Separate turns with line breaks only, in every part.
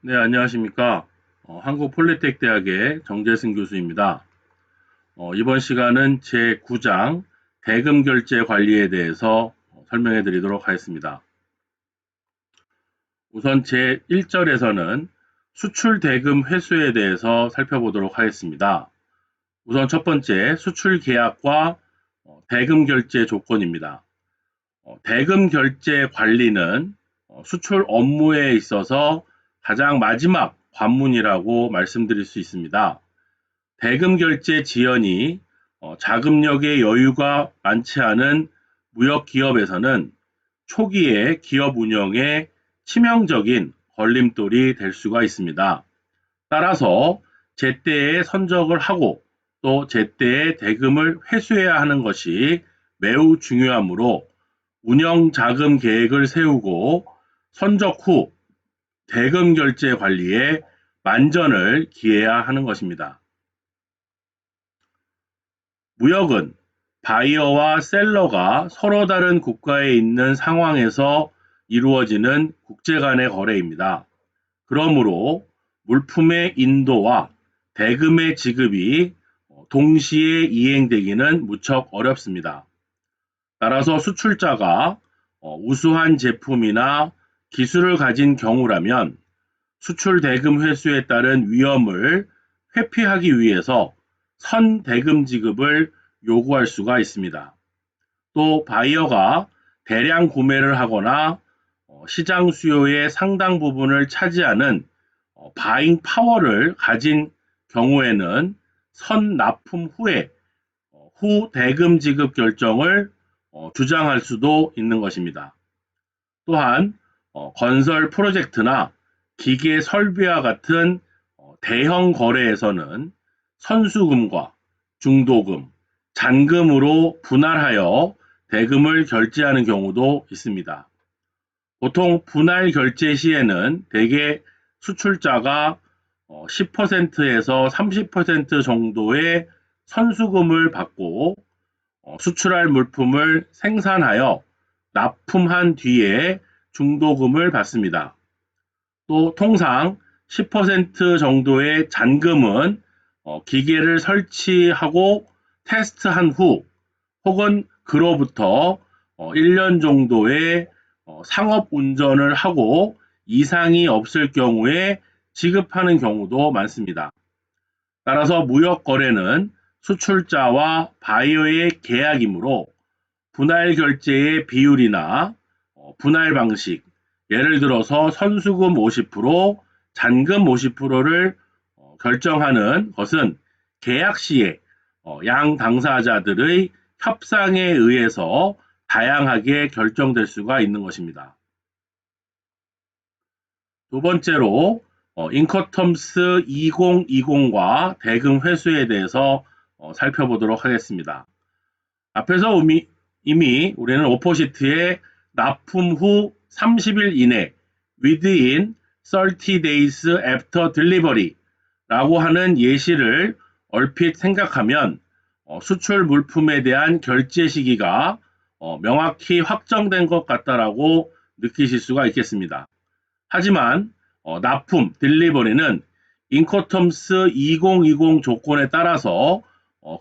네, 안녕하십니까. 한국폴리텍대학의 정재승 교수입니다. 이번 시간은 제9장 대금 결제 관리에 대해서 설명해 드리도록 하겠습니다. 우선 제1절에서는 수출 대금 회수에 대해서 살펴보도록 하겠습니다. 우선 첫 번째, 수출 계약과 대금 결제 조건입니다. 대금 결제 관리는 수출 업무에 있어서 가장 마지막 관문이라고 말씀드릴 수 있습니다. 대금 결제 지연이 자금력의 여유가 많지 않은 무역 기업에서는 초기에 기업 운영에 치명적인 걸림돌이 될 수가 있습니다. 따라서 제때에 선적을 하고 또 제때에 대금을 회수해야 하는 것이 매우 중요하므로 운영 자금 계획을 세우고 선적 후 대금 결제 관리에 만전을 기해야 하는 것입니다. 무역은 바이어와 셀러가 서로 다른 국가에 있는 상황에서 이루어지는 국제 간의 거래입니다. 그러므로 물품의 인도와 대금의 지급이 동시에 이행되기는 무척 어렵습니다. 따라서 수출자가 우수한 제품이나 기술을 가진 경우라면 수출 대금 회수에 따른 위험을 회피하기 위해서 선대금 지급을 요구할 수가 있습니다. 또 바이어가 대량 구매를 하거나 시장 수요의 상당 부분을 차지하는 바잉 파워를 가진 경우에는 선납품 후에 후 대금 지급 결정을 주장할 수도 있는 것입니다. 또한 건설 프로젝트나 기계 설비와 같은 대형 거래에서는 선수금과 중도금, 잔금으로 분할하여 대금을 결제하는 경우도 있습니다. 보통 분할 결제 시에는 대개 수출자가 10%에서 30% 정도의 선수금을 받고 수출할 물품을 생산하여 납품한 뒤에 중도금을 받습니다. 또 통상 10% 정도의 잔금은 기계를 설치하고 테스트한 후 혹은 그로부터 1년 정도의 상업 운전을 하고 이상이 없을 경우에 지급하는 경우도 많습니다. 따라서 무역 거래는 수출자와 바이어의 계약이므로 분할 결제의 비율이나 분할 방식, 예를 들어서 선수금 50%, 잔금 50%를 결정하는 것은 계약 시에 양 당사자들의 협상에 의해서 다양하게 결정될 수가 있는 것입니다. 두 번째로 인커텀스 2020과 대금 회수에 대해서 살펴보도록 하겠습니다. 앞에서 이미 우리는 오포시트에 납품 후 30일 이내 within 30 days after delivery 라고 하는 예시를 얼핏 생각하면 수출 물품에 대한 결제 시기가 명확히 확정된 것 같다라고 느끼실 수가 있겠습니다. 하지만 납품, 딜리버리는 인코텀스 2020 조건에 따라서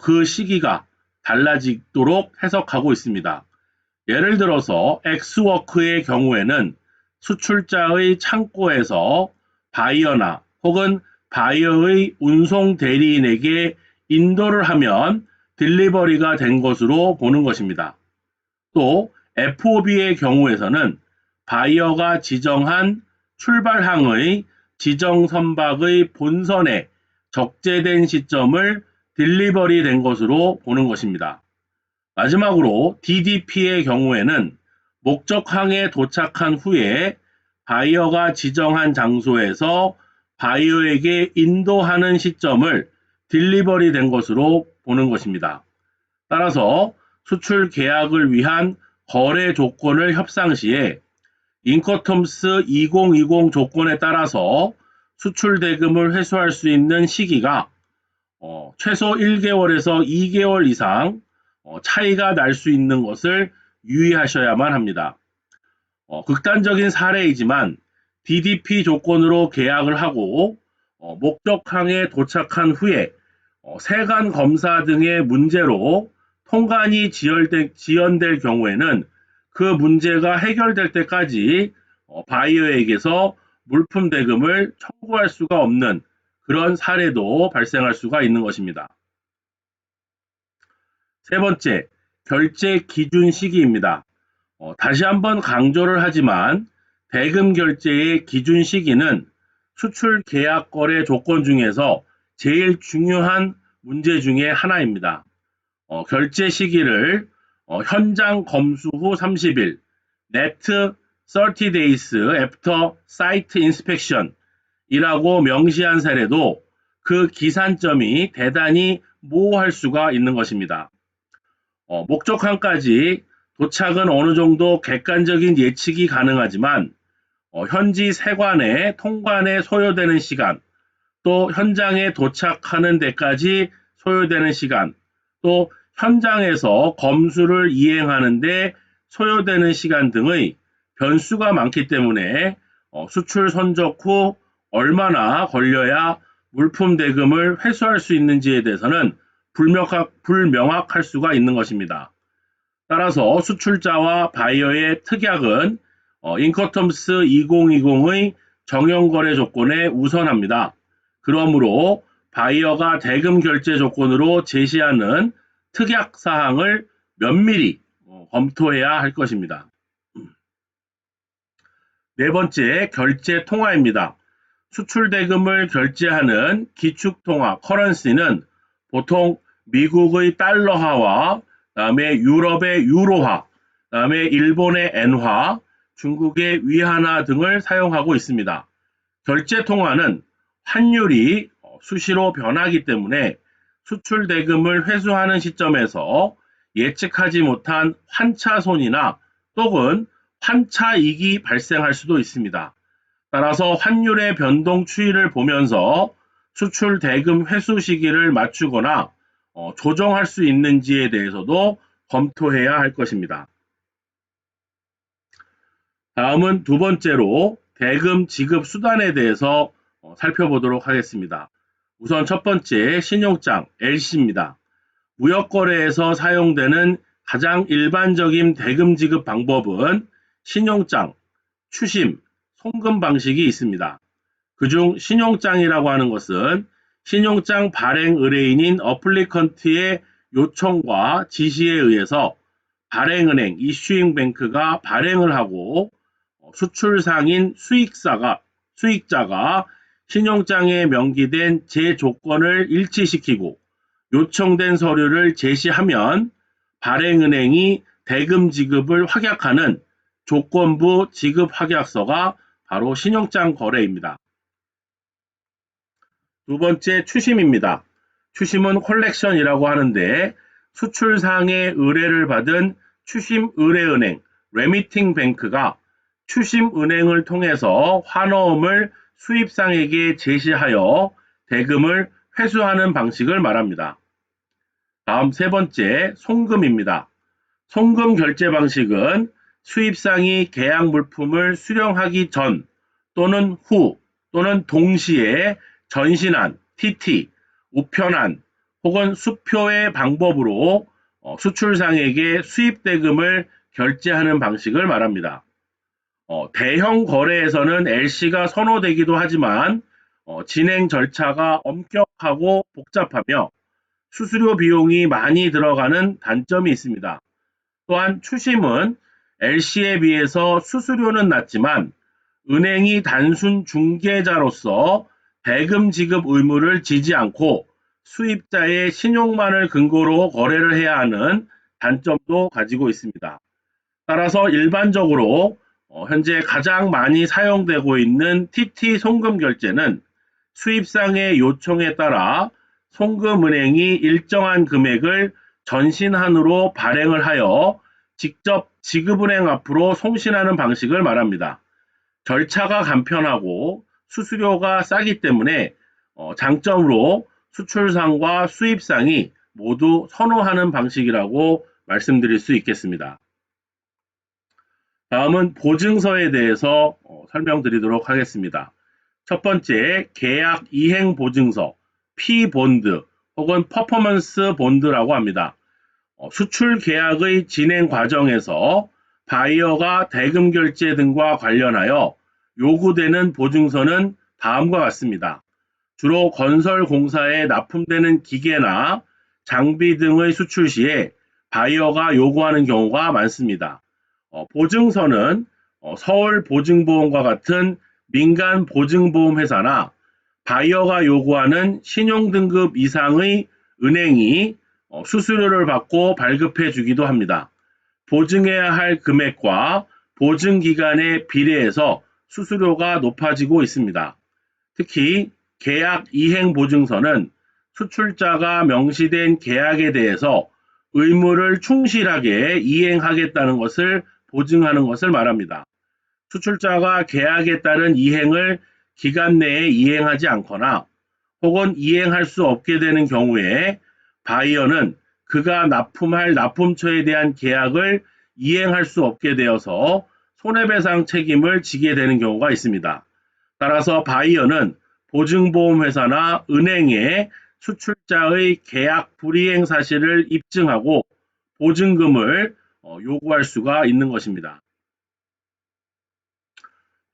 그 시기가 달라지도록 해석하고 있습니다. 예를 들어서 엑스워크의 경우에는 수출자의 창고에서 바이어나 혹은 바이어의 운송 대리인에게 인도를 하면 딜리버리가 된 것으로 보는 것입니다. 또 FOB의 경우에서는 바이어가 지정한 출발항의 지정 선박의 본선에 적재된 시점을 딜리버리 된 것으로 보는 것입니다. 마지막으로 DDP의 경우에는 목적항에 도착한 후에 바이어가 지정한 장소에서 바이어에게 인도하는 시점을 딜리버리 된 것으로 보는 것입니다. 따라서 수출 계약을 위한 거래 조건을 협상 시에 인커텀스 2020 조건에 따라서 수출 대금을 회수할 수 있는 시기가 최소 1개월에서 2개월 이상 차이가 날 수 있는 것을 유의하셔야만 합니다. 극단적인 사례이지만 DDP 조건으로 계약을 하고 목적항에 도착한 후에 세관 검사 등의 문제로 통관이 지연될 경우에는 그 문제가 해결될 때까지 바이어에게서 물품 대금을 청구할 수가 없는 그런 사례도 발생할 수가 있는 것입니다. 세 번째, 결제 기준 시기입니다. 다시 한번 강조를 하지만 대금 결제의 기준 시기는 수출 계약 거래 조건 중에서 제일 중요한 문제 중에 하나입니다. 결제 시기를 현장 검수 후 30일, net 30 days after site inspection 이라고 명시한 사례도 그 기산점이 대단히 모호할 수가 있는 것입니다. 목적항까지 도착은 어느 정도 객관적인 예측이 가능하지만 현지 세관의 통관에 소요되는 시간, 또 현장에 도착하는 데까지 소요되는 시간, 또 현장에서 검수를 이행하는 데 소요되는 시간 등의 변수가 많기 때문에 수출 선적 후 얼마나 걸려야 물품 대금을 회수할 수 있는지에 대해서는 불명확할 수가 있는 것입니다. 따라서 수출자와 바이어의 특약은 인커텀스 2020의 정형거래 조건에 우선합니다. 그러므로 바이어가 대금 결제 조건으로 제시하는 특약 사항을 면밀히 검토해야 할 것입니다. 네 번째, 결제 통화입니다. 수출 대금을 결제하는 기축통화 커런시는 보통 미국의 달러화와 그다음에 유럽의 유로화, 그다음에 일본의 엔화, 중국의 위안화 등을 사용하고 있습니다. 결제 통화는 환율이 수시로 변하기 때문에 수출 대금을 회수하는 시점에서 예측하지 못한 환차손이나 또는 환차익이 발생할 수도 있습니다. 따라서 환율의 변동 추이를 보면서 수출 대금 회수 시기를 맞추거나 조정할 수 있는지에 대해서도 검토해야 할 것입니다. 다음은 두 번째로 대금 지급 수단에 대해서 살펴보도록 하겠습니다. 우선 첫 번째 신용장 LC입니다. 무역거래에서 사용되는 가장 일반적인 대금 지급 방법은 신용장, 추심, 송금 방식이 있습니다. 그중 신용장이라고 하는 것은 신용장 발행 의뢰인인 어플리컨트의 요청과 지시에 의해서 발행은행 이슈잉뱅크가 발행을 하고 수출상인 수익자가 신용장에 명기된 제조건을 일치시키고 요청된 서류를 제시하면 발행은행이 대금 지급을 확약하는 조건부 지급 확약서가 바로 신용장 거래입니다. 두 번째 추심입니다. 추심은 콜렉션이라고 하는데 수출상의 의뢰를 받은 추심 의뢰은행 레미팅 뱅크가 추심은행을 통해서 환어음을 수입상에게 제시하여 대금을 회수하는 방식을 말합니다. 다음 세 번째 송금입니다. 송금 결제 방식은 수입상이 계약 물품을 수령하기 전 또는 후 또는 동시에 전신한, TT, 우편한 혹은 수표의 방법으로 수출상에게 수입 대금을 결제하는 방식을 말합니다. 대형 거래에서는 LC가 선호되기도 하지만 진행 절차가 엄격하고 복잡하며 수수료 비용이 많이 들어가는 단점이 있습니다. 또한 추심은 LC에 비해서 수수료는 낮지만 은행이 단순 중개자로서 대금 지급 의무를 지지 않고 수입자의 신용만을 근거로 거래를 해야 하는 단점도 가지고 있습니다. 따라서 일반적으로 현재 가장 많이 사용되고 있는 TT 송금 결제는 수입상의 요청에 따라 송금은행이 일정한 금액을 전신한으로 발행을 하여 직접 지급은행 앞으로 송신하는 방식을 말합니다. 절차가 간편하고 수수료가 싸기 때문에 장점으로 수출상과 수입상이 모두 선호하는 방식이라고 말씀드릴 수 있겠습니다. 다음은 보증서에 대해서 설명드리도록 하겠습니다. 첫 번째, 계약 이행 보증서, P본드 혹은 퍼포먼스 본드라고 합니다. 수출 계약의 진행 과정에서 바이어가 대금 결제 등과 관련하여 요구되는 보증서는 다음과 같습니다. 주로 건설 공사에 납품되는 기계나 장비 등의 수출 시에 바이어가 요구하는 경우가 많습니다. 보증서는 서울보증보험과 같은 민간 보증보험 회사나 바이어가 요구하는 신용등급 이상의 은행이 수수료를 받고 발급해 주기도 합니다. 보증해야 할 금액과 보증기간에 비례해서 수수료가 높아지고 있습니다. 특히 계약 이행 보증서는 수출자가 명시된 계약에 대해서 의무를 충실하게 이행하겠다는 것을 보증하는 것을 말합니다. 수출자가 계약에 따른 이행을 기간 내에 이행하지 않거나 혹은 이행할 수 없게 되는 경우에 바이어는 그가 납품할 납품처에 대한 계약을 이행할 수 없게 되어서 손해배상 책임을 지게 되는 경우가 있습니다. 따라서 바이어는 보증보험회사나 은행에 수출자의 계약 불이행 사실을 입증하고 보증금을 요구할 수가 있는 것입니다.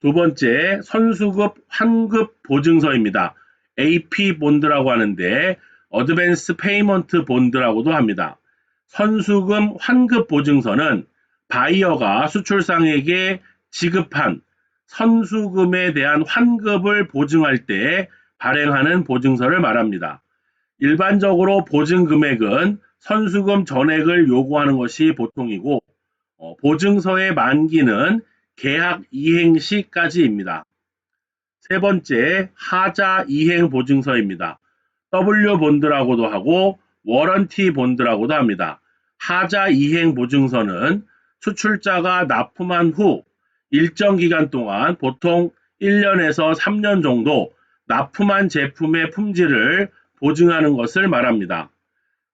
두 번째, 선수급 환급 보증서입니다. AP본드라고 하는데 어드밴스 페이먼트 본드라고도 합니다. 선수금 환급 보증서는 바이어가 수출상에게 지급한 선수금에 대한 환급을 보증할 때 발행하는 보증서를 말합니다. 일반적으로 보증 금액은 선수금 전액을 요구하는 것이 보통이고 보증서의 만기는 계약 이행 시까지입니다. 세 번째, 하자 이행 보증서입니다. W본드라고도 하고 워런티 본드라고도 합니다. 하자 이행 보증서는 수출자가 납품한 후 일정 기간 동안 보통 1년에서 3년 정도 납품한 제품의 품질을 보증하는 것을 말합니다.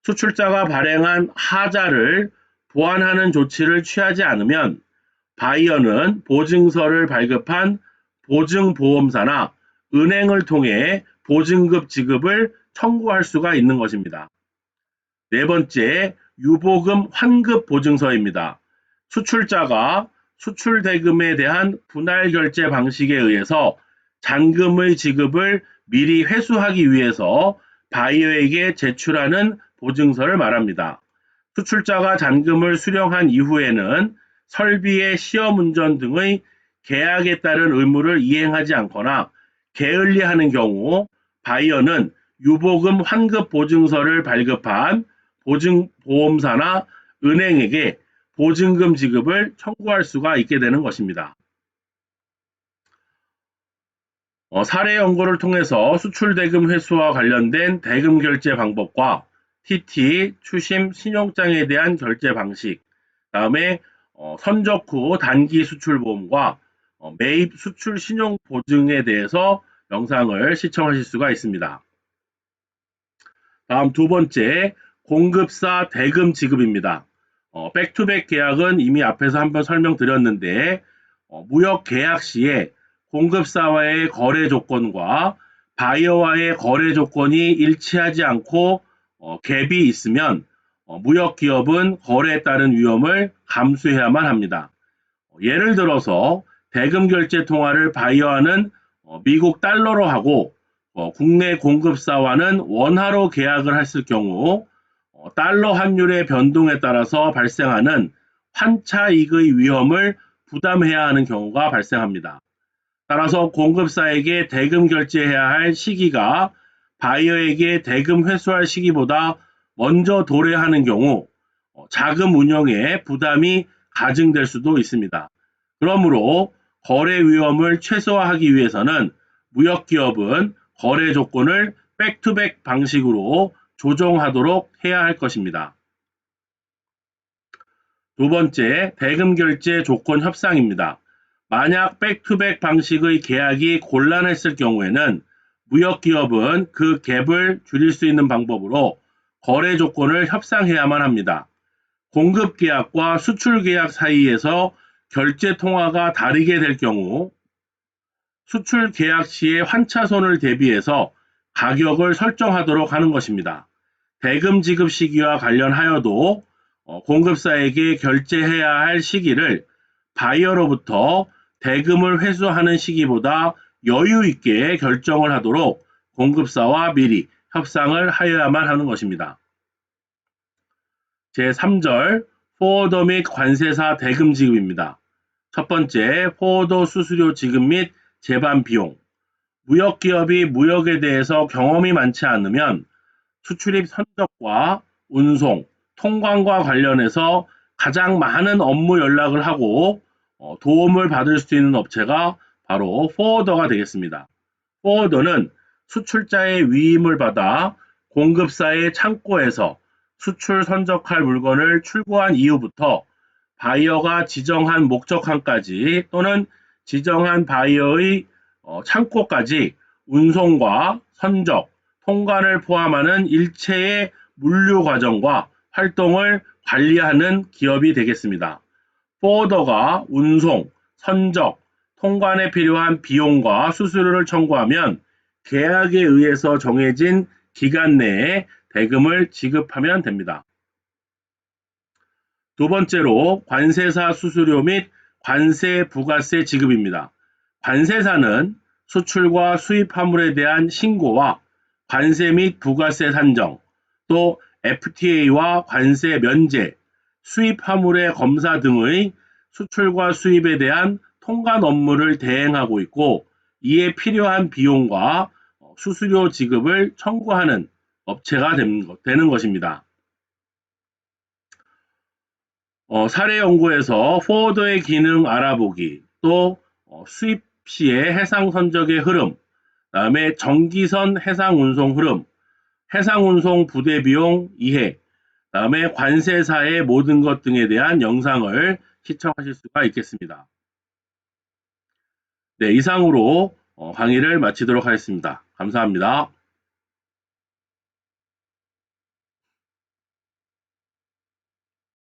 수출자가 발행한 하자를 보완하는 조치를 취하지 않으면 바이어는 보증서를 발급한 보증보험사나 은행을 통해 보증금 지급을 청구할 수가 있는 것입니다. 네 번째, 유보금 환급 보증서입니다. 수출자가 수출 대금에 대한 분할 결제 방식에 의해서 잔금의 지급을 미리 회수하기 위해서 바이어에게 제출하는 보증서를 말합니다. 수출자가 잔금을 수령한 이후에는 설비의 시험운전 등의 계약에 따른 의무를 이행하지 않거나 게을리하는 경우 바이어는 유보금 환급 보증서를 발급한 보증보험사나 은행에게 보증금 지급을 청구할 수가 있게 되는 것입니다. 사례 연구를 통해서 수출 대금 회수와 관련된 대금 결제 방법과 TT, 추심, 신용장에 대한 결제 방식, 다음에 선적 후 단기 수출 보험과 매입 수출 신용 보증에 대해서 영상을 시청하실 수가 있습니다. 다음 두 번째, 공급사 대금 지급입니다. 백투백 계약은 이미 앞에서 한번 설명드렸는데 무역 계약 시에 공급사와의 거래 조건과 바이어와의 거래 조건이 일치하지 않고 갭이 있으면 무역기업은 거래에 따른 위험을 감수해야만 합니다. 예를 들어서 대금 결제 통화를 바이어와는 미국 달러로 하고 국내 공급사와는 원화로 계약을 했을 경우 달러 환율의 변동에 따라서 발생하는 환차익의 위험을 부담해야 하는 경우가 발생합니다. 따라서 공급사에게 대금 결제해야 할 시기가 바이어에게 대금 회수할 시기보다 먼저 도래하는 경우 자금 운용에 부담이 가중될 수도 있습니다. 그러므로 거래 위험을 최소화하기 위해서는 무역기업은 거래 조건을 백투백 방식으로 조정하도록 해야 할 것입니다. 두 번째, 대금 결제 조건 협상입니다. 만약 백투백 방식의 계약이 곤란했을 경우에는 무역기업은 그 갭을 줄일 수 있는 방법으로 거래 조건을 협상해야만 합니다. 공급계약과 수출계약 사이에서 결제 통화가 다르게 될 경우 수출 계약 시의 환차손을 대비해서 가격을 설정하도록 하는 것입니다. 대금 지급 시기와 관련하여도 공급사에게 결제해야 할 시기를 바이어로부터 대금을 회수하는 시기보다 여유 있게 결정을 하도록 공급사와 미리 협상을 하여야만 하는 것입니다. 제3절 포워더 및 관세사 대금 지급입니다. 첫 번째, 포워더 수수료 지급 및 제반 비용. 무역기업이 무역에 대해서 경험이 많지 않으면 수출입 선적과 운송, 통관과 관련해서 가장 많은 업무 연락을 하고 도움을 받을 수 있는 업체가 바로 포워더가 되겠습니다. 포워더는 수출자의 위임을 받아 공급사의 창고에서 수출 선적할 물건을 출고한 이후부터 바이어가 지정한 목적항까지 또는 지정한 바이어의 창고까지 운송과 선적, 통관을 포함하는 일체의 물류 과정과 활동을 관리하는 기업이 되겠습니다. 포워더가 운송, 선적, 통관에 필요한 비용과 수수료를 청구하면 계약에 의해서 정해진 기간 내에 대금을 지급하면 됩니다. 두 번째로 관세사 수수료 및 관세 부가세 지급입니다. 관세사는 수출과 수입 화물에 대한 신고와 관세 및 부가세 산정, 또 FTA와 관세 면제, 수입 화물의 검사 등의 수출과 수입에 대한 통관 업무를 대행하고 있고 이에 필요한 비용과 수수료 지급을 청구하는 업체가 되는 것입니다. 사례 연구에서 포워더의 기능 알아보기, 또 수입 시의 해상 선적의 흐름, 다음에 정기선 해상 운송 흐름, 해상 운송 부대 비용 이해, 다음에 관세사의 모든 것 등에 대한 영상을 시청하실 수가 있겠습니다. 네, 이상으로 강의를 마치도록 하겠습니다. 감사합니다.